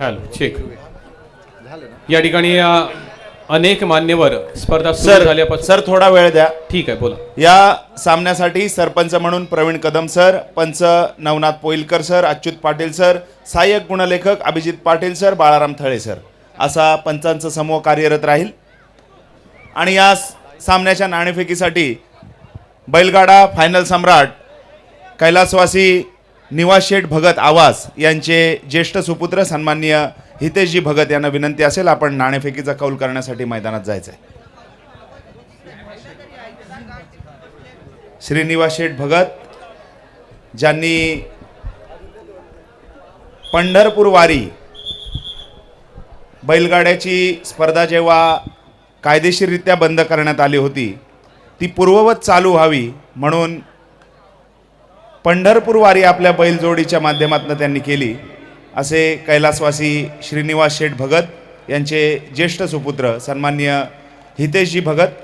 Hello check. या ठिकाणी अनेक मान्यवर स्पर्धा सुरू सर झाल्यापासून. सर थोडा वेळ द्या. ठीक आहे, बोला. या सामन्यासाठी सरपंच म्हणून प्रवीण कदम सर, पंच नवनाथ पोईलकर सर, अच्युत पाटील सर, सहाय्यक गुणलेखक अभिजित पाटील सर, बाळाराम थळे सर असा पंचांचा समूह कार्यरत राहील. आणि या सामन्याच्या नाणेफेकीसाठी बैलगाडा फायनल सम्राट कैलासवासी निवास शेठ भगत आवास यांचे ज्येष्ठ सुपुत्र सन्माननीय हितेशजी भगत यांना विनंती असेल, आपण नाणेफेकीचा कौल करण्यासाठी मैदानात जायचंय. श्रीनिवास शेठ भगत ज्यांनी पंढरपूर वारी बैलगाड्याची स्पर्धा जेव्हा कायदेशीररित्या बंद करण्यात आली होती, ती पूर्ववत चालू व्हावी म्हणून पंढरपूर वारी आपल्या बैलजोडीच्या माध्यमातून त्यांनी केली, असे कैलासवासी श्रीनिवास शेठ भगत यांचे ज्येष्ठ सुपुत्र सन्माननीय हितेशजी भगत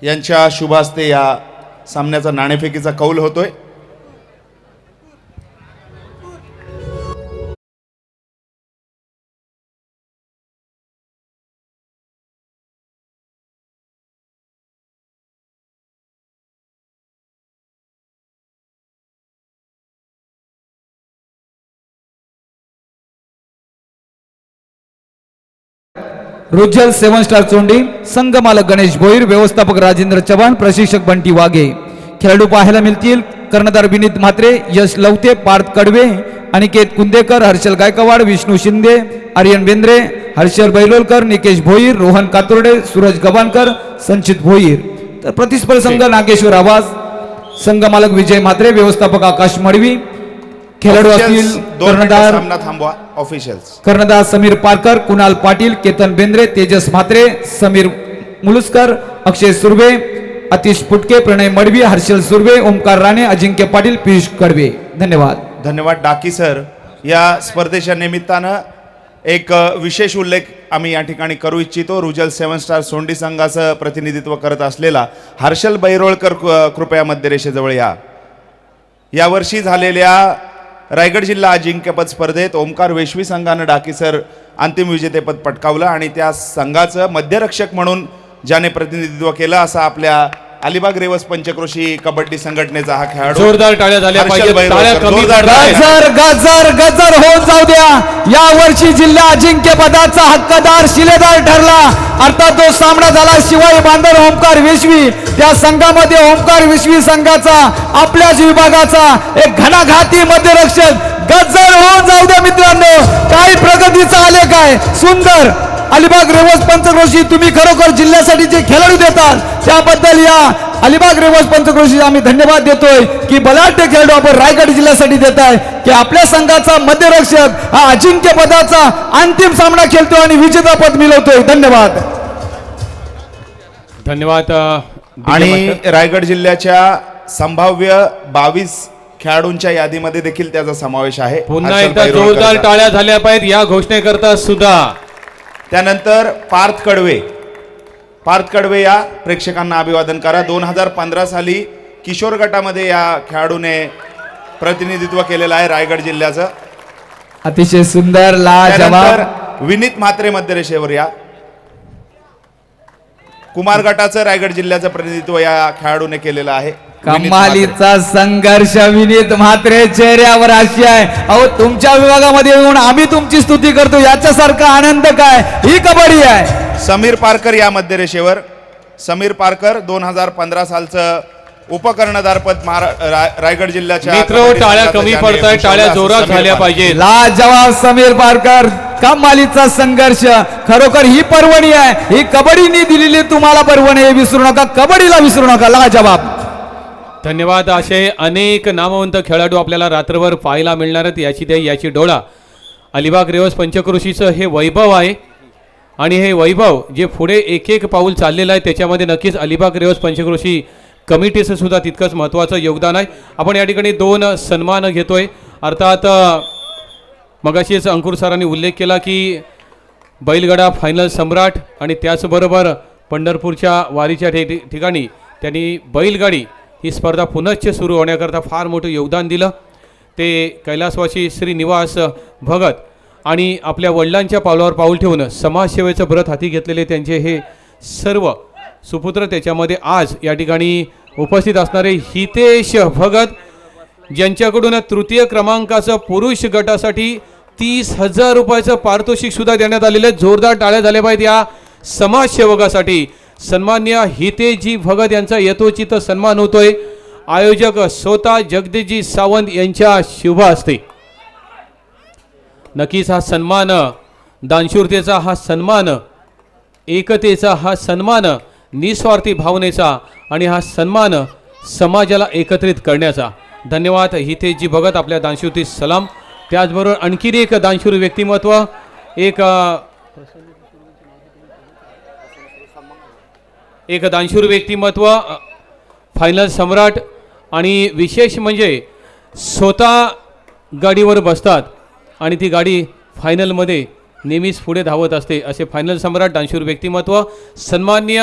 यांच्या शुभ हस्ते या सामन्याचा नाणेफेकीचा कौल होतोय. रुजल 7 स्टार चोंडी, संघ मालक गणेश भोईर, व्यवस्थापक राजेंद्र चव्हाण, प्रशिक्षक बंटी वाघे. खेळाडू पाहायला मिळतील कर्णधार विनीत म्हात्रे, यश लवते, पार्थ कडवे, अनिकेत कुंदेकर, हर्षल गायकवाड, विष्णू शिंदे, आर्यन बेंद्रे, हर्षल बैलोलकर, निकेश भोईर, रोहन कातुर्डे, सूरज गव्हाणकर, संचित भोईर. तर प्रतिस्पर्धी संघ नागेश्वर आवाज, संघ मालक विजय म्हात्रे, व्यवस्थापक आकाश मडवी. खेळाडू असतील कर्णधार सामना थांबवा. ऑफिशियल्स कर्णधार समीर पारकर, कुणाल पाटील, केतन बेंद्रे, तेजस म्हात्रे, समीर मुलुसकर, अक्षय सुर्वे, अतिश फुटके, प्रणय मडवी, हर्षल सुर्वे, ओमकार राणे, अजिंक्य पाटील, पियुष कडवे. धन्यवाद. धन्यवाद डाकी सर. या स्पर्धेच्या निमित्तानं एक विशेष उल्लेख आम्ही या ठिकाणी करू इच्छितो. रुजल 7 स्टार सोंडी संघाचं प्रतिनिधित्व करत असलेला हर्षल बैरोळकर कृपया मध्यरेषेजवळ या. यावर्षी झालेल्या रायगड जिल्हा अजिंक्यपद स्पर्धेत ओमकार वेशवी संघानं डाकीसर अंतिम विजेतेपद पटकावलं आणि त्या संघाचं मध्यरक्षक म्हणून ज्याने प्रतिनिधित्व केलं असा आपल्या अलिबाग रेवस पंचक्रोशी कबड्डी संघटनेचा हा खेळाडू. जोरदार टाळ्या झाल्या पाहिजेत. टाळ्या कमी गजर गजर गजर होऊन जाऊ द्या. या वर्षी जिल्हा अजिंक्यपदाचा हक्कदार शिलेदार ठरला. अर्थात जो सामना झाला शिवाई बांधर ओमकार विश्वी, त्या संघामध्ये ओमकार विश्वी संघाचा आपल्याच विभागाचा एक घणाघाती मध्यरक्षक. गजर होऊन जाऊ द्या मित्रांनो. काही प्रगतीचा आलेख आहे सुंदर. अलिबाग रेवस पंचक्रोशी तुम्ही खरोखर जिल्ह्यासाठी जे खेळाडू देतात त्याबद्दल या अलिबाग रेवस पंचक्रोशी आम्ही धन्यवाद देतोय की बलाढ्य खेळाडू आपण रायगड जिल्ह्यासाठी देत आहे की आपल्या संघाचा मध्यरक्षक हा अजिंक्य पदाचा अंतिम सामना खेळतोय आणि विजेतापद मिळवतोय. धन्यवाद. धन्यवाद. आणि रायगड जिल्ह्याच्या संभाव्य 22 खेळाडूंच्या यादीमध्ये देखील त्याचा समावेश आहे. पुन्हा हर्षल एकदा बैरोळकरचा. जोरदार टाळ्या झाल्या पाहिजेत या घोषणेकरता सुद्धा. त्यानंतर पार्थ कडवे या प्रेक्षकांना अभिवादन करा. 2015 साली किशोर गटामध्ये या खेळाडूने प्रतिनिधित्व केलेलं आहे रायगड जिल्ह्याचं. अतिशय सुंदर लाजवाब. त्यानंतर विनीत म्हात्रे मध्यरेषेवर या. कुमार गटाचं रायगड जिल्ह्याचं प्रतिनिधित्व या खेळाडूने केलेलं आहे. विनीत म्हात्रे. कमालीचा संघर्ष विनीत म्हात्रे चेहऱ्यावर अशी आहे. अहो तुमच्या विभागामध्ये येऊन आम्ही तुमची स्तुती करतो याच्यासारखा आनंद काय. ही कबड्डी आहे. समीर पारकर या मध्यरेषेवर. समीर पारकर 2015 सालचं उपकर्णधार पद रायगड जिल्ह्याच्या मित्र टाळ्या कमी पडतायत. टाळ्या जोरात झाल्या पाहिजेत. लाजवाब समीर पारकर. कमालीचा संघर्ष. खरोखर ही पर्वणी आहे. ही कबड्डीने दिलेली तुम्हाला पर्वणी आहे. विसरू नका. कबड्डीला विसरू नका. लाजवाब. धन्यवाद. असे अनेक नामवंत खेळाडू आपल्याला रात्रभर पाहायला मिळणार आहेत. याची द्या याची डोळा. अलिबाग रेवस पंचक्रोशीचं हे वैभव आहे आणि हे वैभव जे पुढे एक एक पाऊल चाललेलं आहे त्याच्यामध्ये नक्कीच अलिबाग रेवस पंचक्रोशी कमिटीचं सुद्धा तितकंच महत्त्वाचं योगदान आहे. आपण या ठिकाणी 2 सन्मान घेतोय. अर्थात मगाशीच अंकुर सरांनी उल्लेख केला की बैलगाडा फायनल सम्राट आणि त्याचबरोबर पंढरपूरच्या वारीच्या ठिकाणी त्यांनी बैलगाडी ही स्पर्धा पुनश्च सुरू होण्याकरता फार मोठं योगदान दिलं. ते कैलासवासी श्रीनिवास भगत आणि आपल्या वडिलांच्या पावलावर पाऊल ठेवून समाजसेवेचं व्रत हाती घेतलेले त्यांचे हे सर्व सुपुत्र, त्याच्यामध्ये आज या ठिकाणी उपस्थित असणारे हितेश भगत, ज्यांच्याकडून तृतीय क्रमांकाचं पुरुष गटासाठी 30,000 रुपयाचं पारितोषिक सुद्धा देण्यात आलेलं आहे. जोरदार टाळ्या झाल्या पाहिजेत या समाजसेवकासाठी. सन्मान्य हितेशजी भगत यांचा यथोचित सन्मान होतोय. आयोजक स्वतः जगदीशजी सावंत यांच्या शुभ हस्ते. नक्कीच हा सन्मान दानशूरतेचा, हा सन्मान एकतेचा, हा सन्मान निस्वार्थी भावनेचा आणि हा सन्मान समाजाला एकत्रित करण्याचा. धन्यवाद हितेशजी भगत, आपल्या दानशूरती सलाम. त्याचबरोबर आणखीन एक दानशूर व्यक्तिमत्व, एक दानशूर व्यक्तिमत्व, फायनल सम्राट, आणि विशेष म्हणजे स्वतः गाडीवर बसतात आणि ती गाडी फायनलमध्ये नेहमीच पुढे धावत असते. असे फायनल सम्राट दानशूर व्यक्तिमत्व सन्माननीय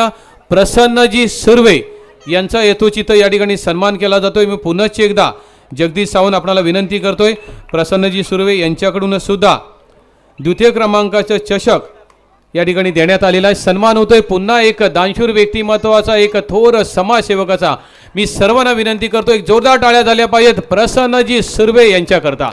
प्रसन्नजी सुर्वे यांचा यथोचित या ठिकाणी सन्मान केला जातोय. मी पुनश्च एकदा जगदीश सावंत आपल्याला विनंती करतोय, प्रसन्नजी सुर्वे यांच्याकडून सुद्धा द्वितीय क्रमांकाचं चषक या ठिकाणी देण्यात आलेला आहे. सन्मान होतोय पुन्हा एक दानशूर व्यक्तिमत्वाचा, एक थोर समाजसेवकाचा. मी सर्वांना विनंती करतो, एक जोरदार टाळ्या झाल्या पाहिजेत प्रसन्नजी सुर्वे यांच्याकरता.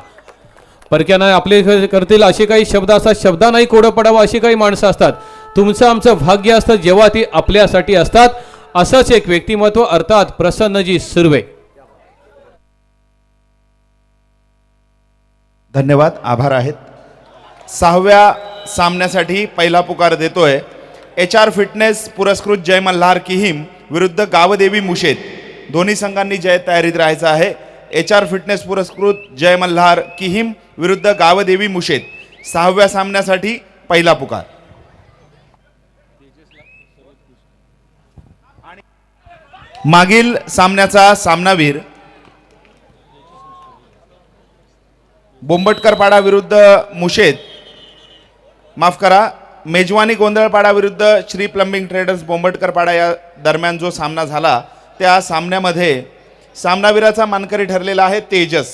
परक्यानं आपले करतील असे काही शब्द असतात, शब्दा नाही कोडं पडावं अशी काही माणसं असतात. तुमचं आमचं भाग्य असतं जेव्हा ती आपल्यासाठी असतात. असंच एक व्यक्तिमत्व अर्थात प्रसन्नजी सुर्वे. धन्यवाद, आभार आहेत. 6व्या सामन्यासाठी पहिला पुकार देतोय HR फिटनेस पुरस्कृत जय मल्हार किहीम विरुद्ध गावदेवी मुशेत. दोन्ही संघांनी जय तयारीत राहायचं आहे. HR फिटनेस पुरस्कृत जय मल्हार किहीम विरुद्ध गावदेवी मुशेत 6व्या सामन्यासाठी पहिला पुकार. मागील सामन्याचा सामनावीर बोंबटकरपाडा विरुद्ध मुशेत, माफ करा, मेजवानी गोंधळपाडा विरुद्ध श्री प्लंबिंग ट्रेडर्स बोंबटकरपाडा या दरम्यान जो सामना झाला त्या सामन्यामध्ये सामनावीराचा मानकरी ठरलेला आहे तेजस.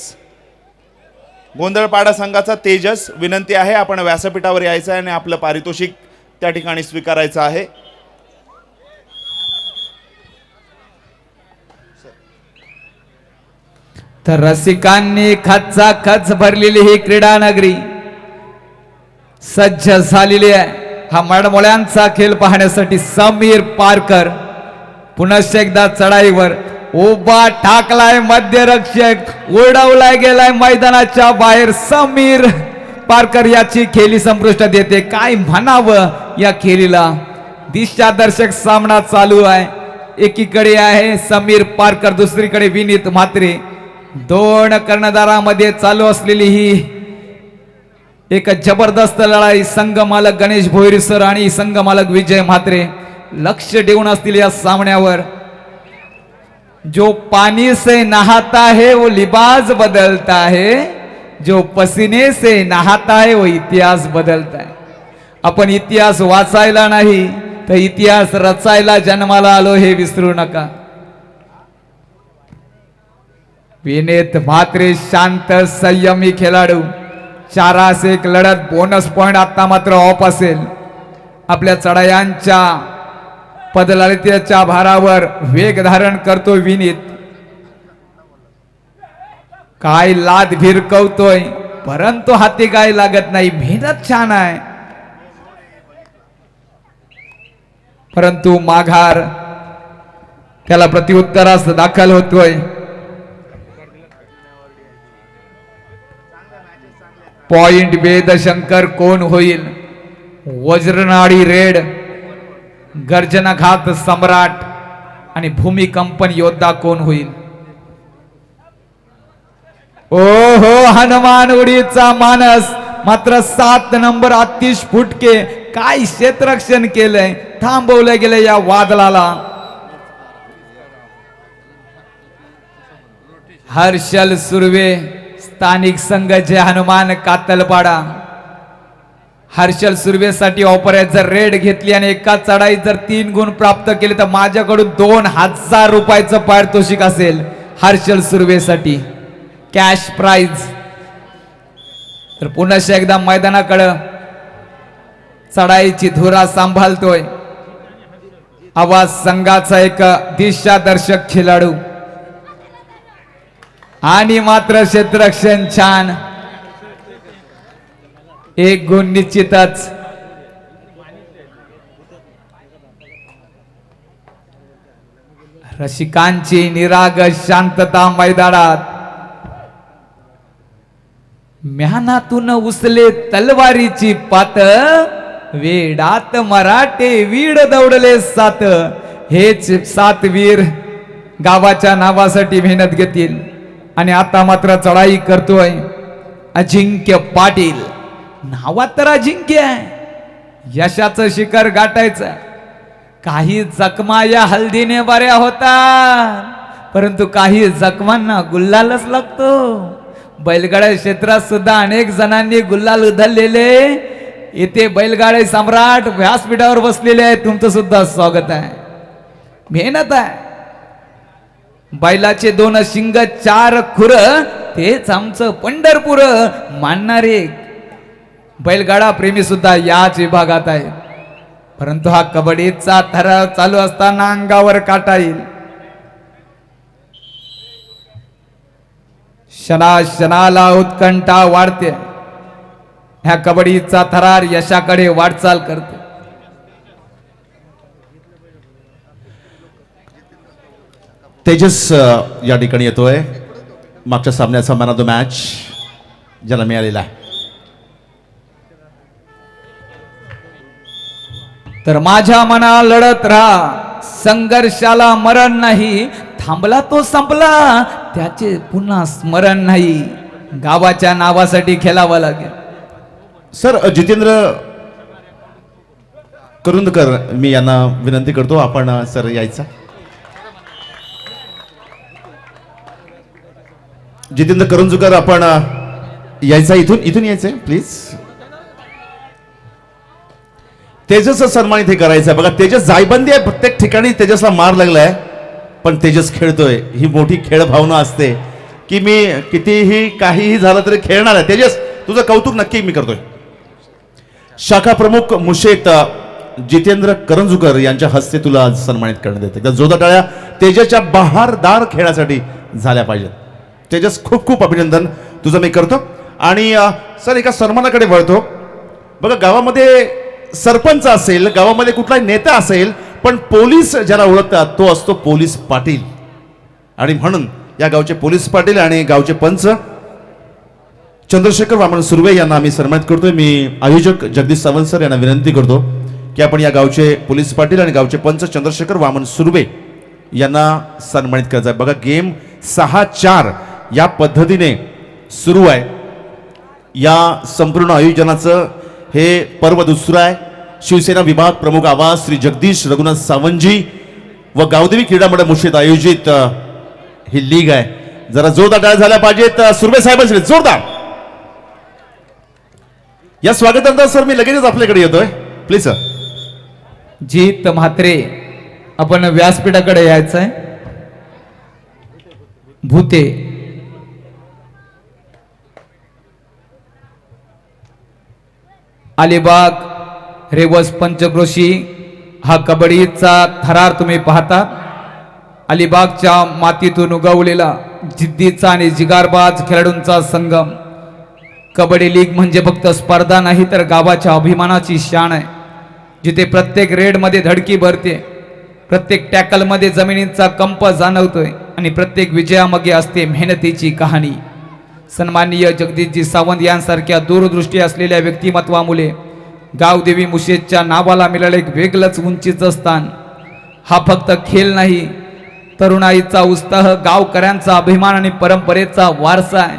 गोंधळपाडा संघाचा तेजस. विनंती आहे आपण व्यासपीठावर यायचं आहे आणि आपलं पारितोषिक त्या ठिकाणी स्वीकारायचं आहे. तर रसिकांनी खचा खच भरलेली ही क्रीडा नगरी सज्ज झालेली आहे. हा मडमोळ्यांचा खेळ पाहण्यासाठी समीर पारकर पुनश्च एकदा चढाईवर उभा ठाकलाय. मध्यरक्षक उडवलाय गेलाय मैदानाच्या बाहेर. समीर पारकर याची खेळी संपुष्टात येते. काय म्हणावं या खेळीला. दिशादर्शक सामना चालू आहे. एकीकडे आहे समीर पारकर, दुसरीकडे विनीत म्हात्रे. दोन कर्णधारामध्ये चालू असलेली ही एक जबरदस्त लढाई. संघ मालक गणेश भोईर सर आणि संघ मालक विजय म्हात्रे लक्ष देऊन असतील या सामन्यावर. जो पानी से नहाता है वो लिबास बदलता है, जो पसीने से नहाता है वो इतिहास बदलता है. आपण इतिहास वाचायला नाही तर इतिहास रचायला जन्माला आलो हे विसरू नका. विनीत म्हात्रे शांत संयमी खेळाडू. 4-1 लढत. बोनस पॉइंट आता मात्र ऑफ असेल. आपल्या चढायांच्या पदलालित्याच्या भारावर वेग धारण करतो विनीत. काय लाद भिरकवतोय परंतु हाती काय लागत नाही. मेहनत छान आहे परंतु माघार त्याला प्रत्युत्तरास दाखल होतोय. पॉइंट वेदशंकर कोण होईल. वज्रनाडी रेड, गर्जनाघात सम्राट आणि भूमिकंपन योद्धा कोण होईल. ओहो हनुमान उडीचा मानस. मात्र 7 नंबर आतिश फुटके काय क्षेत्ररक्षण केलंय. थांबवलं गेलं या वादळाला. हर्षल सुर्वे स्थानिक संघ जे हनुमान कातलपाडा. हर्षल सुर्वेसाठी ऑफर आहे. जर रेड घेतली आणि एका चढाईत जर 3 गुण प्राप्त केले तर माझ्याकडून 2000 रुपयाचं पारितोषिक असेल हर्षल सुर्वेसाठी. Cash price. तर पुन्हा एकदा मैदानाकडं चढाईची धुरा सांभाळतोय आवाज संघाचा एक दिशादर्शक खेळाडू आणि मात्र क्षेत्ररक्षण छान. एक गुण निश्चितच. रसिकांची निरागस शांतता मैदानात. म्यानातून उसले तलवारीची पात, वेडात मराठे वीड दौडले सात. हेच 7 वीर गावाच्या नावासाठी मेहनत घेतील आणि आता मात्र चढाई करतोय अजिंक्य पाटील. नावात तर अजिंक्य आहे, यशाचं शिखर गाठायचं. काही जखमा या हल्दीने बऱ्या होता, परंतु काही जखमांना गुल्लालच लागतो. बैलगाड्या क्षेत्रात सुद्धा अनेक जणांनी गुल्लाल उधळलेले. इथे बैलगाडे सम्राट व्यासपीठावर बसलेले आहे, तुमचं सुद्धा स्वागत आहे. मेहनत आहे. बैलाचे 2 शिंग 4 खुर, तेच आमचं पंढरपूर मानणारे बैलगाडा प्रेमी सुद्धा याच विभागात आहेत. परंतु हा कबड्डीचा थरार चालू असताना अंगावर काटा येईल. क्षणाला उत्कंठा वाढते. ह्या कबड्डीचा थरार यशाकडे वाटचाल करते. तेजस या ठिकाणी येतोय. मागच्या सामन्याचा मॅन ऑफ द मॅच ज्याला मिळालेला आहे. तर माझ्या मना लढत राहा, संघर्षाला मरण नाही. थांबला तो संपला, त्याचे पुन्हा स्मरण नाही. गावाच्या नावासाठी खेळावं लागेल. सर जितेंद्र करुंदकर मी यांना विनंती करतो, आपण सर यायचा. जितेंद्र करंजुकर आपण यायचा, इथून यायचंय प्लीज. तेजस सन्मानित हे करायचं. बघा तेजस जायबंदी आहे, प्रत्येक ठिकाणी तेजसला मार लागलाय, पण तेजस खेळतोय. ही मोठी खेळ भावना असते की मी कितीही काहीही झालं तरी खेळणार आहे. तेजस तुझं कौतुक नक्की मी करतोय. शाखा प्रमुख मुशेत जितेंद्र करंजुकर यांच्या हस्ते तुला आज सन्मानित करण्यात येते. त्या जोरदार टाळ्या तेजसच्या बहारदार खेळासाठी झाल्या पाहिजेत. तेजस खूप खूप अभिनंदन तुझं मी करतो. आणि सर एका सन्मानाकडे वळतो. बघा गावामध्ये सरपंच असेल, गावामध्ये कुठलाही नेता असेल, पण पोलीस ज्याला ओळखतात तो असतो पोलीस पाटील. आणि म्हणून या गावचे पोलीस पाटील आणि गावचे पंच चंद्रशेखर वामन सुर्वे यांना आम्ही सन्मानित करतोय. मी आयोजक जगदीश सावंत सर यांना विनंती करतो की आपण या गावचे पोलीस पाटील आणि गावचे पंच चंद्रशेखर वामन सुर्वे यांना सन्मानित करायचं आहे. बघा गेम 6-4 या पद्धतीने सुरू आहे. या संपूर्ण आयोजनाचं हे पर्व दुसरं आहे. शिवसेना विभाग प्रमुख आवाज श्री जगदीश रघुनाथ सावंतजी व गावदेवी क्रीडा मंडळ मुशीत आयोजित ही लीग आहे. जरा जोरदार टाळ्या झाल्या पाहिजेत सुर्वे साहेबांसाठी, जोरदार. या स्वागतानंतर सर मी लगेचच आपल्याकडे येतोय, प्लीज सर. जीत म्हात्रे आपण व्यासपीठाकडे यायचंय. भूते अलिबाग रेवस पंचक्रोशी हा कबड्डीचा थरार तुम्ही पाहता. अलिबागच्या मातीतून उगवलेला जिद्दीचा आणि जिगारबाज खेळाडूंचा संगम. कबड्डी लीग म्हणजे फक्त स्पर्धा नाही तर गावाच्या अभिमानाची शान आहे. जिथे प्रत्येक रेडमध्ये धडकी भरते, प्रत्येक टॅकलमध्ये जमिनीचा कंप जाणवतोय आणि प्रत्येक विजयामागे असते मेहनतीची कहाणी. सन्माननीय जगदीशजी सावंत यांसारख्या दूरदृष्टी असलेल्या व्यक्तिमत्वामुळे गावदेवी मुशेतच्या नावाला मिळालं एक वेगळंच उंचीचं स्थान. हा फक्त खेळ नाही, तरुणाईचा उत्साह, गावकऱ्यांचा अभिमान आणि परंपरेचा वारसा आहे.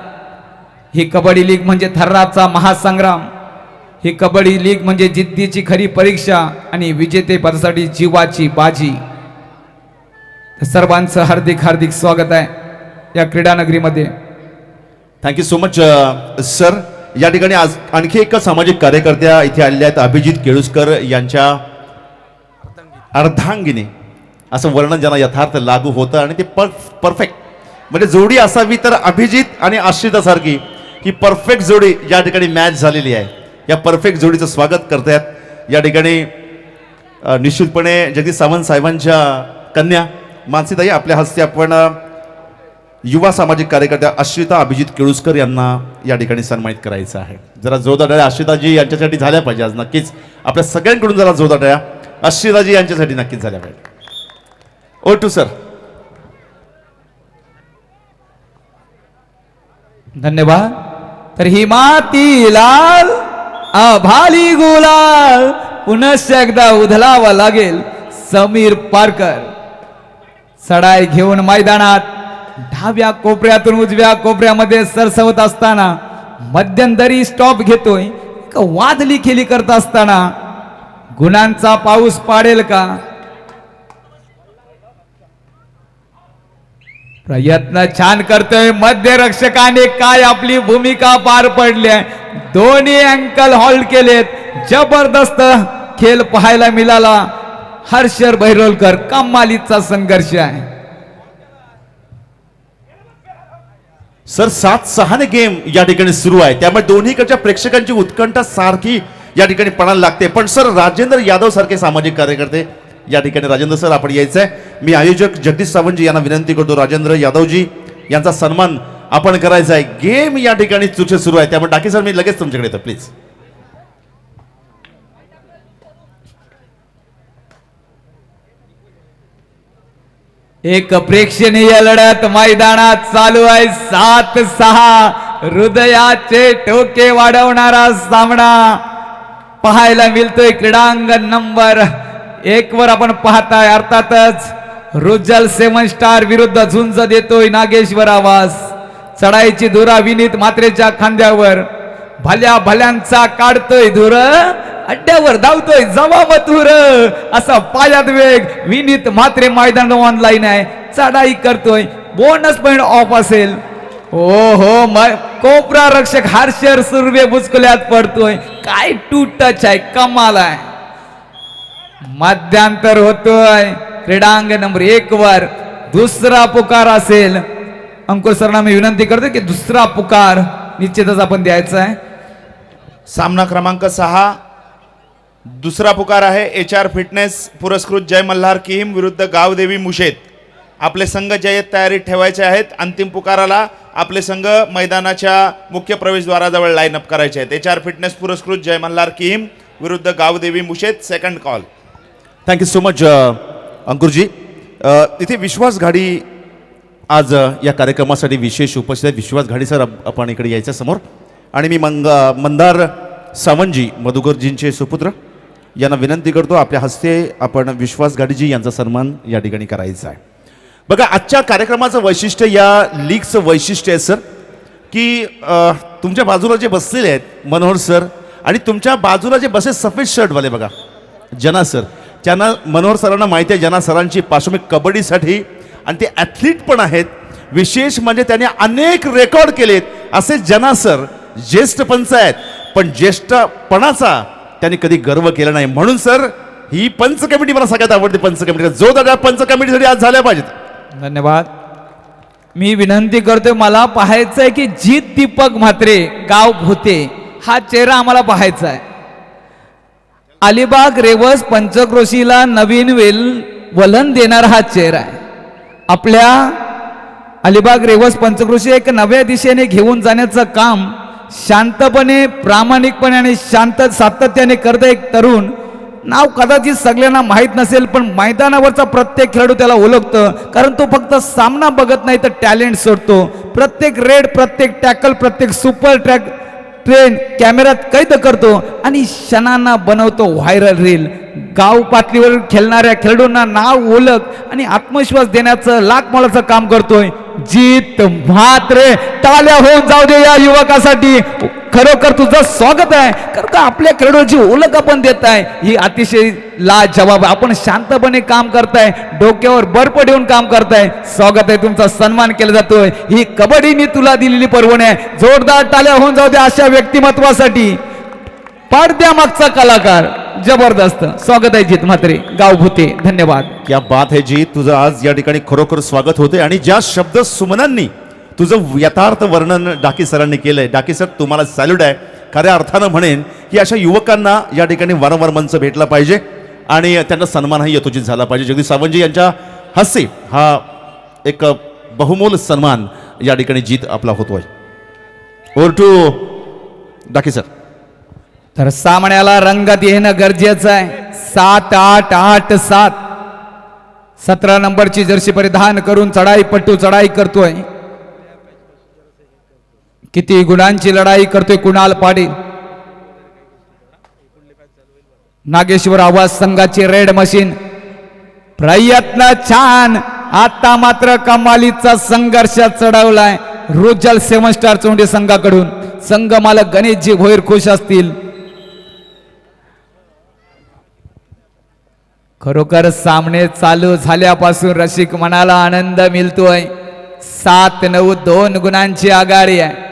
ही कबड्डी लीग म्हणजे थर्राचा महासंग्राम. ही कबड्डी लीग म्हणजे जिद्दीची खरी परीक्षा आणि विजेतेपदासाठी जीवाची बाजी. सर्वांचं हार्दिक हार्दिक स्वागत आहे या क्रीडानगरीमध्ये. Thank you so much sir. या ठिकाणी आज आणखी एक सामाजिक कार्यकर्त्या इथे आलेल्या आहेत. अभिजित केळुसकर यांच्या अर्धांगिनी असं वर्णन ज्यांना यथार्थ लागू होतं आणि ते परफेक्ट म्हणजे जोडी असावी तर अभिजित आणि आश्रिता सारखी ही परफेक्ट जोडी या ठिकाणी मॅच झालेली आहे. या परफेक्ट जोडीचं स्वागत करतायत या ठिकाणी निश्चितपणे जगदीश सावंत साहेबांच्या कन्या मानसीताई, आपल्या हस्ते आपण युवा सामाजिक कार्यकर्त्या आश्रिता अभिजित केळुसकर यांना या ठिकाणी सन्मानित करायचं आहे. जरा जोरदार टाळ्या आश्रिताजी यांच्यासाठी झाल्या पाहिजे आज नक्कीच. आपल्या सगळ्यांकडून जरा जोरदार टाळ्या आश्रिताजी यांच्यासाठी नक्कीच झाल्या पाहिजे. ओ टू सर. धन्यवाद. तर ही माती लाल आभाली गुलाल पुनश्च एकदा उधलावा लागेल समीर पारकर. चढाई घेऊन मैदानात डाव्या कोपऱ्यातून उजव्या कोपऱ्यामध्ये सरसवत असताना मध्यंतरी स्टॉप घेतोय का वादली खेळी करत असताना गुणांचा पाऊस पाडेल का. प्रयत्न छान करतोय मध्यरक्षकाने. काय आपली भूमिका पार पडली आहे. दोन्ही अँकल होल्ड केलेत. जबरदस्त खेळ पाहायला मिळाला. हर्षर भैरोलकर कमालीचा संघर्ष आहे. सर 7-6 ने गेम या ठिकाणी सुरू आहे, त्यामुळे दोन्हीकडच्या प्रेक्षकांची उत्कंठा सारखी या ठिकाणी पणाला लागते. पण सर राजेंद्र यादव सारखे सामाजिक कार्यकर्ते या ठिकाणी, राजेंद्र सर आपण यायचंय. मी आयोजक जगदीश सावंतजी यांना विनंती करतो, राजेंद्र यादवजी यांचा सन्मान आपण करायचा आहे. गेम या ठिकाणी चुचे सुरू आहे, त्यामुळे डाके सर मी लगेच तुमच्याकडे येतो प्लीज. एक प्रेक्षणीय लढत मैदानात चालू आहे. 7-6 हृदयाचे ठोके वाढवणारा सामना पाहायला मिळतोय क्रीडांगण नंबर 1 वर आपण पाहताय. अर्थातच रुजल 7 स्टार विरुद्ध झुंज देतोय नागेश्वर आवाज. चढाईची धुरा विनीत मात्रेच्या खांद्यावर. भल्या भल्यांचा काढतोय धुर, अड्ड्यावर धावतोय जवाब धुर. असा पायात वेग. विनीत मात्रे मैदान ऑनलाईन आहे. चढाई करतोय. बोनस पॉइंट ऑफ असेल. हो कोपरा रक्षक हर्षर सुर्वे बुचकुल्यात पडतोय. काय टू टच आहे, कमाल आहे. मध्यांतर होतोय क्रीडांगण नंबर 1 वर. दुसरा पुकार असेल. अंकुर सरांना मी विनंती करतो की दुसरा पुकार निश्चितच आपण द्यायचा आहे. सामना क्रमांक 6 दुसरा पुकार आहे HR फिटनेस पुरस्कृत जय मल्हार किहिम विरुद्ध गावदेवी मुशेत. आपले संघ जय्यत तयारीत ठेवायचे आहेत. अंतिम पुकाराला आपले संघ मैदानाच्या मुख्य प्रवेशद्वाराजवळ लाईन अप करायचे आहेत. HR फिटनेस पुरस्कृत जय मल्हार किहिम विरुद्ध Gavdevi Mushet. Second call. Thank you so much Ankurji. इथे विश्वास घाडी आज या कार्यक्रमासाठी विशेष उपस्थित आहे. विश्वास घाडी सर आपण इकडे यायचं समोर. आणि मी मंदार सावंतजी मधुकरजींचे सुपुत्र यांना विनंती करतो, आपल्या हस्ते आपण विश्वास घाडीजी यांचा सन्मान या ठिकाणी करायचा आहे. बघा आजच्या कार्यक्रमाचं वैशिष्ट्य, या लीगचं वैशिष्ट्य आहे सर की तुमच्या बाजूला जे बसलेले आहेत मनोहर सर आणि तुमच्या बाजूला जे बसे सफेद शर्टवाले बघा जना सर, त्यांना मनोहर सरांना माहिती आहे जना सरांची पार्श्वभूमी कबड्डीसाठी आणि ते ॲथलीट पण आहेत. विशेष म्हणजे त्यांनी अनेक रेकॉर्ड केलेत. असे जना सर ज्येष्ठ पंच आहेत, पण ज्येष्ठपणाचा त्यांनी कधी गर्व केला नाही. म्हणून सर ही पंच कमिटी मला सगळ्यात आवडते. पंच कमिटी जो दादा पंच कमिटीसाठी आज झाल्या पाहिजेत. धन्यवाद. मी विनंती करतोय, मला पाहायचं आहे की जीत दीपक म्हात्रे गाव भोते हा चेहरा आम्हाला पाहायचा आहे. अलिबाग रेवस पंचक्रोशीला नवीन वलन देणारा हा चेहरा आहे. आपल्या अलिबाग रेवस पंचक्रोशी एक नव्या दिशेने घेऊन जाण्याचं काम शांतपणे, प्रामाणिकपणे आणि शांत सातत्याने करत एक तरुण. नाव कदाचित सगळ्यांना माहीत नसेल, पण मैदानावरचा प्रत्येक खेळाडू त्याला ओळखतं, कारण तो फक्त सामना बघत नाही तर टॅलेंट सोडतो. प्रत्येक रेड, प्रत्येक टॅकल, प्रत्येक सुपर ट्रेन कॅमेऱ्यात कैद करतो आणि क्षणांना बनवतो व्हायरल रील. गाव पातळीवर खेळणाऱ्या खेळाडूंना नाव, ओळख आणि आत्मविश्वास देण्याचं लाख मोलाचं काम करतोय जीत म्हात्रे. टाळ्या होऊन जाऊ दे या युवकासाठी. खरोखर तुझं स्वागत आहे, कारण का आपल्या खेळाडूची ओळख आपण देत आहे ही अतिशय लाजवाब. आपण शांतपणे काम करताय, डोक्यावर बर्फ ठेवून काम करताय. स्वागत आहे, तुमचा सन्मान केला जातोय. ही कबड्डीने तुला दिलेली पर्वणी आहे. जोरदार टाळ्या होऊन जाऊ दे अशा व्यक्तिमत्वासाठी. पडद्यामागचा कलाकार जबरदस्त स्वागत आहे जित म्हात्रे गाव भूते. धन्यवाद. क्या बात है जी, तुझं आज या ठिकाणी खरोखर स्वागत होते आणि ज्या शब्द सुमनांनी तुझं यथार्थ वर्णन डाकी सरांनी केलंय, डाकी सर तुम्हाला सॅल्यूट आहे. खऱ्या अर्थानं म्हणेन की अशा युवकांना या ठिकाणी वारंवार मंच भेटला पाहिजे आणि त्यांना सन्मानही यथोचित झाला पाहिजे. जगदीश सावंतजी यांच्या हस्ते हा एक बहुमोल सन्मान या ठिकाणी जीत आपला होतोय. Over to Daki sir. तर सामन्याला रंगत येणं गरजेचं आहे. 7-8-8-7 17 नंबरची जर्सी परिधान करून चढाईपट्टू चढाई करतोय. किती गुणांची लढाई करतोय कुणाल पाटील. नागेश्वर आवाज संघाची रेड मशीन. प्रयत्न छान. आता मात्र कमालीचा संघर्ष चढवलाय रुजल 7 स्टार चोंडी संघाकडून. संघ मालक गणेशजी भोईर खुश असतील. खरोखर सामने चालू झाल्यापासून रसिक मनाला आनंद मिळतोय. 7-9 गुणांची आघाडी आहे.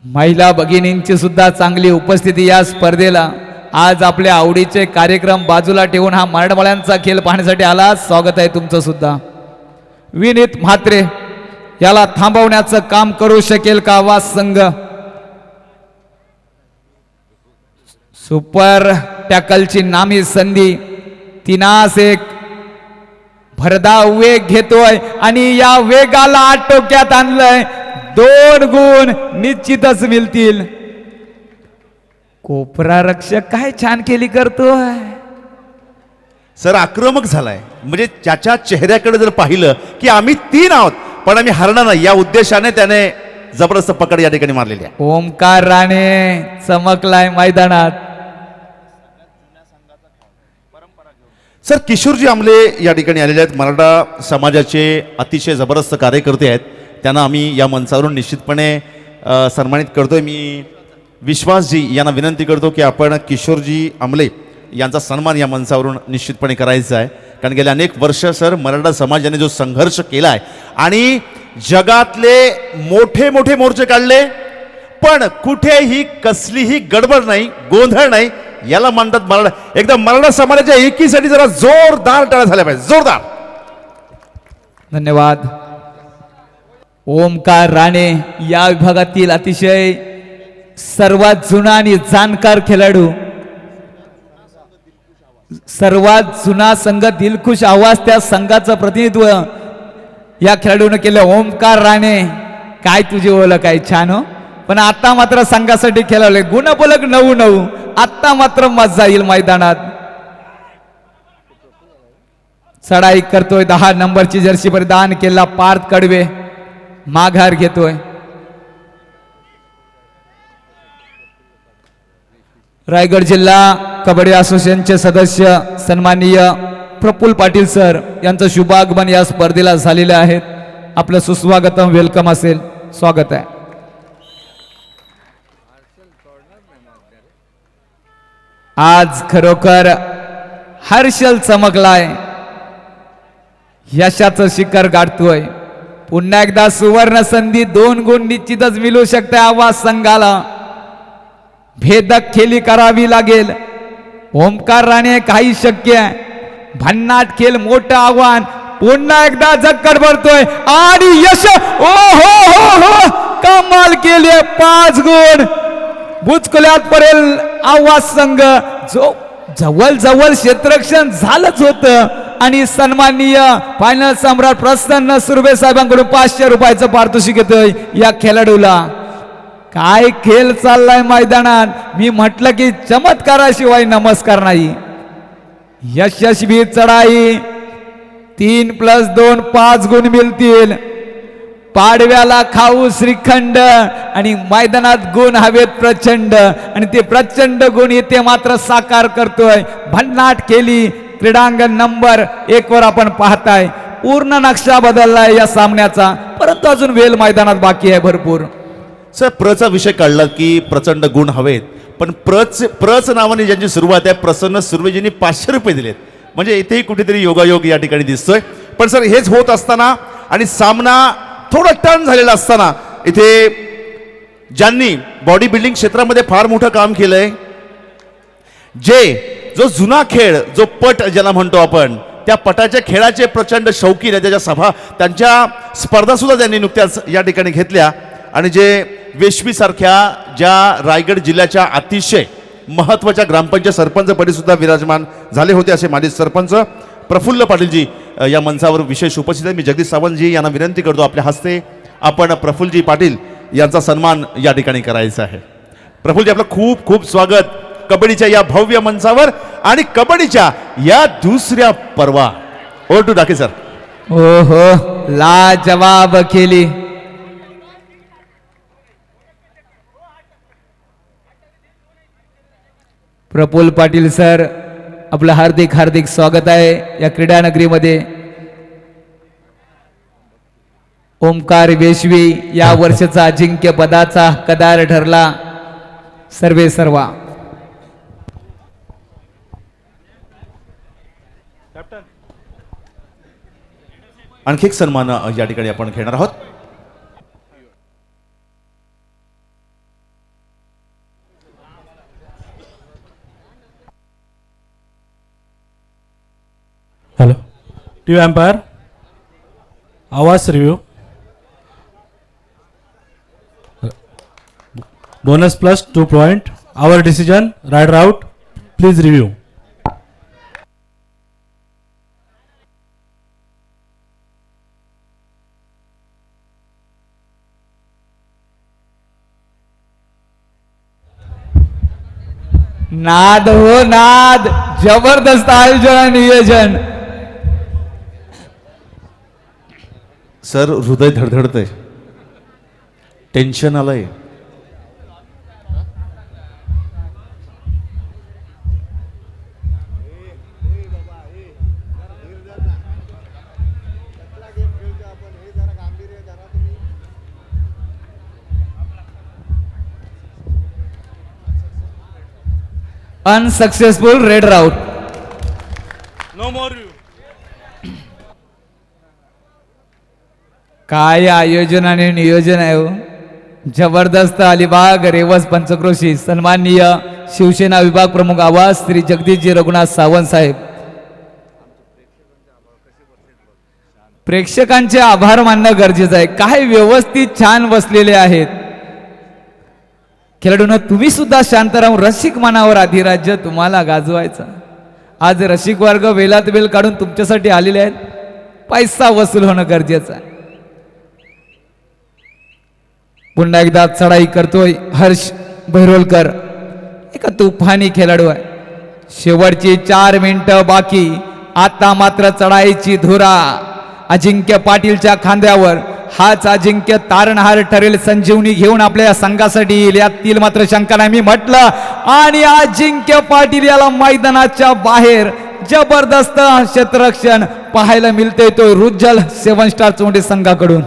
महिला भगिनींची सुद्धा चांगली उपस्थिती या स्पर्धेला. आज आपल्या आवडीचे कार्यक्रम बाजूला ठेवून हा मराठवाड्यांचा खेळ पाहण्यासाठी आला. स्वागत आहे तुमचं सुद्धा. विनीत म्हात्रे याला थांबवण्याचं काम करू शकेल का आवाज संघ. सुपर टॅकलची नामी संधी. 3-1 भरधाव वेग घेतोय आणि या वेगाला आटोक्यात आणलंय. 2 गुण निश्चितच मिळतील. कोपरा रक्षक काय छान केली करतोय. सर आक्रमक झालाय, म्हणजे त्याच्या चेहऱ्याकडे जर पाहिलं की आम्ही 3 आहोत पण आम्ही हरणार नाही या उद्देशाने त्याने जबरदस्त पकड या ठिकाणी मारलेली आहे. ओमकार राणे चमकलाय मैदानात. सर किशोरजी आमले या ठिकाणी आलेले आहेत. मराठा समाजाचे अतिशय जबरदस्त कार्यकर्ते आहेत. त्यांना आम्ही या मंचावरून निश्चितपणे सन्मानित करतोय. मी विश्वासजी यांना विनंती करतो की आपण किशोरजी आमले यांचा सन्मान या मंचावरून निश्चितपणे करायचा आहे. कारण गेल्या अनेक वर्ष सर मराठा समाजाने जो संघर्ष केला आहे आणि जगातले मोठे मोठे मोर्चे काढले पण कुठेही कसलीही गडबड नाही, गोंधळ नाही. याला म्हणतात मराठा. एकदम मराठा समाजाच्या एकीसाठी जरा जोरदार टाळ्या झाल्या पाहिजे, जोरदार. धन्यवाद. ओमकार राणे या विभागातील अतिशय सर्वात जुना आणि जाणकार खेळाडू. सर्वात जुना संघ दिलखुश आवाज त्या संघाचं प्रतिनिधित्व या खेळाडूने केलं. ओमकार राणे काय तुझी ओळख आहे छान हो. पण आता मात्र संघासाठी खेळवले. गुणफलक 9-9. आता मात्र मजा येईल मैदानात. चढाई करतोय. 10 नंबरची जर्सी परिधान केला पार्थ कडवे. माघार घेतोय. रायगड जिल्हा कबड्डी असोसिएशनचे सदस्य सन्माननीय प्रफुल्ल पाटील सर यांचं शुभागमन या स्पर्धेला झालेलं आहे. आपलं सुस्वागतम वेलकम असेल. स्वागत आहे. आज खरोखर हर्षल चमकलाय. यशाचं शिखर गाठतोय. पुन्हा एकदा सुवर्ण संधी. 2 गुण निश्चितच मिळू शकते आवाज संघाला. भेदक खेळी करावी लागेल. ओमकार राणे काही शक्य आहे. भन्नाट खेळ मोठं आव्हान. पुन्हा एकदा झक्कड भरतोय आणि यश. ओ हो हो हो कमाल केली. 5 गुण बुचकुल्यात पडेल आवाज संघ. जो जवळ जवळ क्षेत्ररक्षण झालंच होतं आणि सन्माननीय फायनल सम्राट प्रसन्न सुर्वे साहेबांकडून 500 रुपयाचं पारितोषिक येतोय या खेळाडूला. काय खेळ चाललाय मैदानात. मी म्हटलं की चमत्काराशिवाय नमस्कार नाही. यशस्वी चढाई. 3+2 5 गुण मिळतील. पाडव्याला खाऊ श्रीखंड आणि मैदानात गुण हवेत प्रचंड आणि ते प्रचंड गुण येते मात्र साकार करतोय. भन्नाट केली. क्रीडांगण नंबर 1 वर आपण पाहताय. पूर्ण नक्षा बदललाय या सामन्याचा. परंतु अजून वेळ मैदानात बाकी आहे भरपूर. सर प्रचा विषय काढला की प्रचंड गुण हवेत पण प्रच नावाने ज्यांची सुरुवात आहे प्रसन्न सुर्वेजींनी 500 रुपये दिलेत. म्हणजे इथेही कुठेतरी योगायोग या ठिकाणी दिसतोय. पण सर हेच होत असताना आणि सामना थोडा टर्न झालेला असताना इथे ज्यांनी बॉडी बिल्डिंग क्षेत्रामध्ये फार मोठं काम केलंय, जो जुना खेळ, जो पट ज्याला म्हणतो आपण, त्या पटाच्या खेळाचे प्रचंड शौकीन आहे, त्यांच्या स्पर्धा सुद्धा त्यांनी नुकत्याच या ठिकाणी घेतल्या. आणि जे वेश्वीसारख्या ज्या रायगड जिल्ह्याच्या अतिशय महत्त्वाच्या ग्रामपंचायत सरपंचपदी सुद्धा विराजमान झाले होते असे माजी सरपंच प्रफुल्ल पाटीलजी या मंचावर विशेष उपस्थित आहे. मी जगदीश सावंतजी यांना विनंती करतो, आपल्या हस्ते आपण प्रफुल्लजी पाटील यांचा सन्मान या ठिकाणी करायचा आहे. प्रफुल्लजी, आपलं खूप खूप स्वागत कबड्डीच्या या भव्य मंचावर आणि कबड्डीच्या या दुसऱ्या पर्वा. Over to Dake sir. हो हो, लाजवाब केली. प्रफुल्ल पाटील सर, आपलं हार्दिक हार्दिक स्वागत आहे या क्रीडा नगरीमध्ये. ओमकार वेश्वी या वर्षाचा अजिंक्य पदाचा हक्कदार ठरला. सर्वे सर्वा. आणखी एक सन्मान या ठिकाणी आपण घेणार आहोत. हेलो टीवी एम्पायर, आवाज review. Bonus plus 2 point. Our decision, raider out. Please review. नाद हो नाद, जबरदस्त आयोजन आणि नियोजन. सर, हृदय धडधडतंय, टेन्शन आलंय. Unsuccessful, raid out. No more review. काय आयोजन आणि नियोजन आहे हो. जबरदस्त. अलिबाग रेवस पंचक्रोशी सन्माननीय शिवसेना विभाग प्रमुख आवाज श्री जगदीशजी रघुनाथ सावंत साहेब. प्रेक्षकांचे आभार मानणं गरजेचं आहे. काय व्यवस्थित छान बसलेले आहेत खेळाडूंना. तुम्ही सुद्धा शांत राहून रसिक मनावर अधिराज्य तुम्हाला गाजवायचं. आज रसिक वर्ग वेलात वेल काढून तुमच्यासाठी आलेले आहेत. पैसा वसूल होणं गरजेचं आहे. पुन्हा एकदा चढाई करतोय हर्ष भैरोलकर. एका तुफानी खेळाडू आहे. शेवटची 4 मिनिटं बाकी. आता मात्र चढाईची धुरा अजिंक्य पाटीलच्या खांद्यावर. हाच अजिंक्य तारणहार ठरेल. संजीवनी घेऊन आपल्या संघासाठी येईल यातील मात्र शंका नाही. मी म्हटलं आणि अजिंक्य पाटील याला मैदानाच्या बाहेर जबरदस्त क्षेत्ररक्षण पाहायला मिळते तो रुज्जल 7 स्टार चोंडे संघाकडून.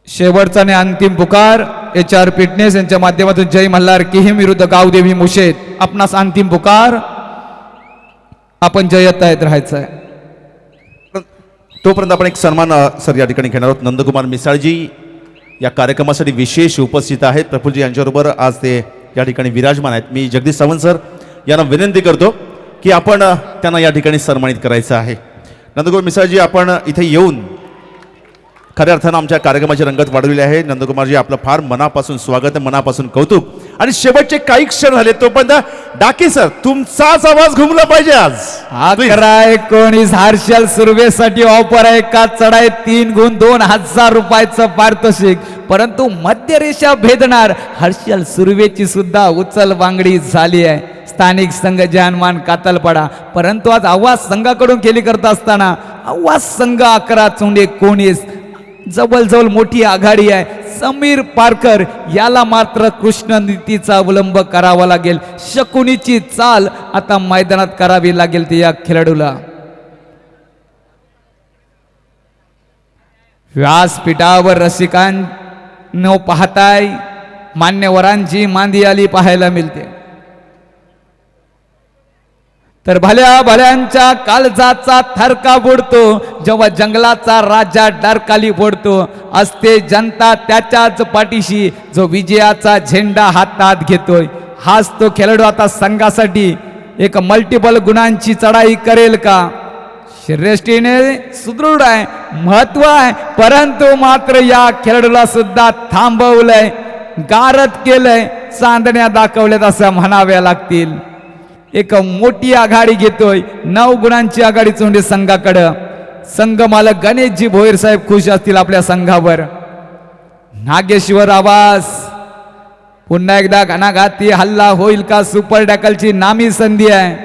शेवटचा आणि अंतिम पुकार HR फिटनेस यांच्या माध्यमातून जय मल्हार किहिम विरुद्ध गावदेवी मुशेद. आपणास अंतिम पुकार. आपण जयतायत राहायचं आहे. तोपर्यंत आपण एक सन्मान सर या ठिकाणी घेणार आहोत. नंदकुमार मिसाळजी या कार्यक्रमासाठी विशेष उपस्थित आहेत. प्रफुल्लजी यांच्याबरोबर आज ते या ठिकाणी विराजमान आहेत. मी जगदीश सावंत सर यांना विनंती करतो की आपण त्यांना या ठिकाणी सन्मानित करायचं आहे. नंदकुमार मिसाळजी, आपण इथे येऊन खऱ्या अर्थानं आमच्या कार्यक्रमाची रंगत वाढवली आहे. नंदकुमारजी, आपलं फार मनापासून स्वागत आहे, मनापासून कौतुक. आणि शेवटचे काही क्षण झाले तोपर्यंत डाके सर तुमचाच आवाज घुमला पाहिजे आज. 11-19 हर्षल सुर्वेसाठी ऑफर आहे. का चढाई 3 गुण 2000 रुपयाचं पारितोषिक. परंतु मध्यरेषा भेदणार हर्षल सुर्वेची सुद्धा उचल बांगडी झाली आहे. स्थानिक संघ जानमान कातलपाडा. परंतु आज आवाज संघाकडून केली करत असताना आवाज संघ 11 चोंडे 19 जवळजवळ मोठी आघाडी आहे. समीर पारकर याला मात्र कृष्ण नीतीचा अवलंब करावा लागेल. शकुनीची चाल आता मैदानात करावी लागेल ते या खेळाडूला. व्यासपीठावर रसिकांनो पाहताय मान्यवरांची मांदियाली पाहायला मिळते. तर भल्या भल्यांच्या काळजाचा थरका बुडतो जेव्हा जंगलाचा राजा डरकाली फोडतो. असते जनता त्याच्याच पाठीशी जो विजयाचा झेंडा हातात घेतोय. हाच तो खेळाडू आता संघासाठी एक मल्टिपल गुणांची चढाई करेल का? शरीरयष्टीने सुदृढ आहे, महत्व आहे, परंतु मात्र या खेळाडूला सुद्धा थांबवलंय, गारद केलंय, चांदण्या दाखवल्यात असं म्हणाव्या लागतील. एक मोठी आघाडी घेतोय, 9 गुणांची आघाडी चोंडी संघाकडं. संघ मालक गणेशजी भोईर साहेब खुश असतील आपल्या संघावर. नागेश्वर आवाज पुन्हा एकदा घणाघाती हल्ला होईल का? सुपर डॅकलची नामी संधी आहे.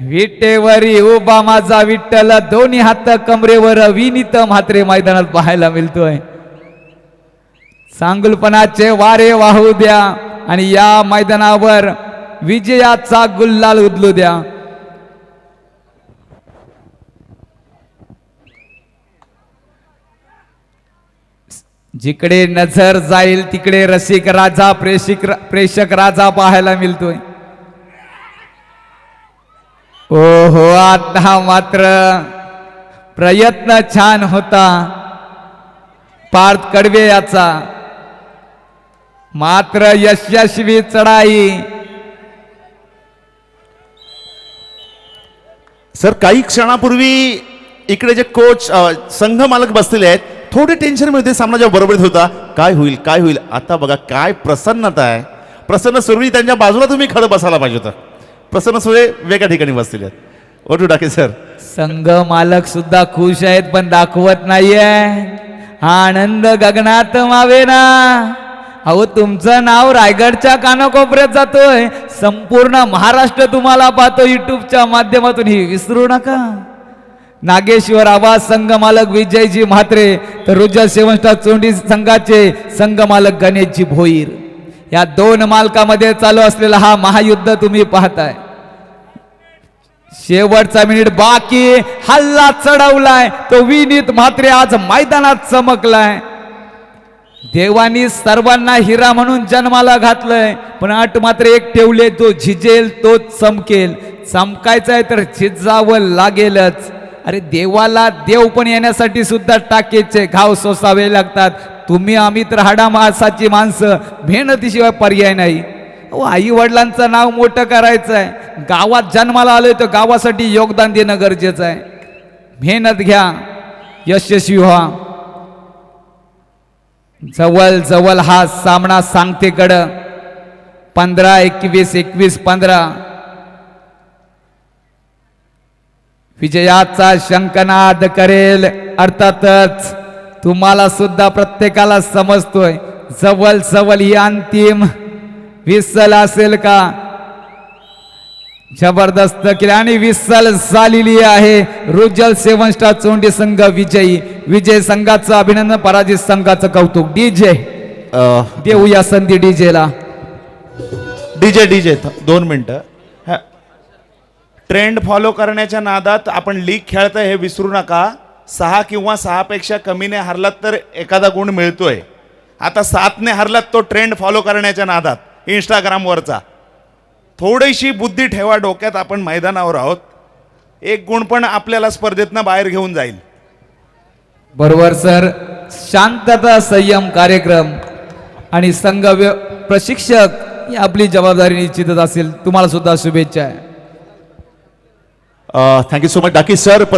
विटेवरी उभा माझा विठ्ठल, दोन्ही हात कमरेवर, विनीत म्हात्रे मैदानात पाहायला मिळतोय. चांगुलपणाचे वारे वाहू द्या आणि या मैदानावर विजयाचा गुल्हाल उधळू द्या. जिकडे नजर जाईल तिकडे रसिक राजा, प्रेषक राजा पाहायला मिळतोय. हो आता मात्र प्रयत्न छान होता पार्थ कडवे याचा, मात्र यशस्वी चढाई. सर काही क्षणापूर्वी इकडे जे कोच संघ मालक बसलेले आहेत थोडे टेन्शन मध्ये, सामना जेव्हा बरोबरीत होता काय होईल काय होईल, आता बघा काय प्रसन्नता आहे. प्रसन्न सुरवी त्यांच्या बाजूला तुम्ही खडं बसायला पाहिजे होतं. प्रसन्न सुरे वेगळ्या ठिकाणी बसलेले आहेत. ओटू टाके सर. संघ मालक सुद्धा खुश आहेत पण दाखवत नाहीये. आनंद गगनात मावेना. अहो तुमचं नाव रायगडच्या कानाकोपऱ्यात जातोय, संपूर्ण महाराष्ट्र तुम्हाला पाहतो युट्यूबच्या माध्यमातून, ही विसरू नका. नागेश्वर आवाज संघ मालक विजयजी म्हात्रे, तर रुजल 7 स्टार चोंडी संघाचे संघ मालक गणेशजी भोईर. या 2 मालकामध्ये चालू असलेला हा महायुद्ध तुम्ही पाहताय. शेवटचा मिनिट बाकी, हल्ला चढवलाय तो विनीत म्हात्रे आज मैदानात चमकलाय. देवानी सर्वांना हिरा म्हणून जन्माला घातलंय, पण अट मात्र एक ठेवले, तो झिजेल तोच चमकेल. चमकायचं आहे तर झिजावं लागेलच. अरे देवाला देव पण येण्यासाठी सुद्धा टाकेचे घाव सोसावे लागतात. तुम्ही आम्ही तर हाडा मासाची माणसं, मेहनतीशिवाय पर्याय नाही. आई वडिलांचं नाव मोठं करायचं आहे, गावात जन्माला आलोय तर गावासाठी योगदान देणं गरजेचं आहे. मेहनत घ्या, यशस्वी व्हा. जवळ जवळ हा सामना सांगतेकडं 15-21, 21-15. विजयाचा शंखनाद करेल. अर्थातच तुम्हाला सुद्धा प्रत्येकाला समजतोय जवळ जवळ ही अंतिम विसल असेल का? जबरदस्त केली आणि विसल झालेली आहे. रुजल 7 स्टार चोंडी संघ विजयी. विजय संघाचं अभिनंदन, पराजित संघाचं कौतुक. डीजे देऊया संधी डीजेला. डीजे 2 मिनिटं. ट्रेंड फॉलो करण्याच्या नादात आपण लीग खेळतोय हे विसरू नका. 6 किंवा 6 पेक्षा कमीने हरलात तर एखादा गुण मिळतोय. आता 7ने हरलात तो ट्रेंड फॉलो करण्याच्या नादात इंस्टाग्रामवरचा. थोडीशी बुद्धी ठेवा डोक्यात, आपण मैदानावर आहोत. 1 गुण पण आपल्याला स्पर्धेतनं बाहेर घेऊन जाईल. बरोबर सर. शांतता संयम कार्यक्रम आणि संघ प्रशिक्षक ही आपली जबाबदारी निश्चितच असेल. तुम्हाला सुद्धा शुभेच्छा आहे. Thank you so much Daki sir.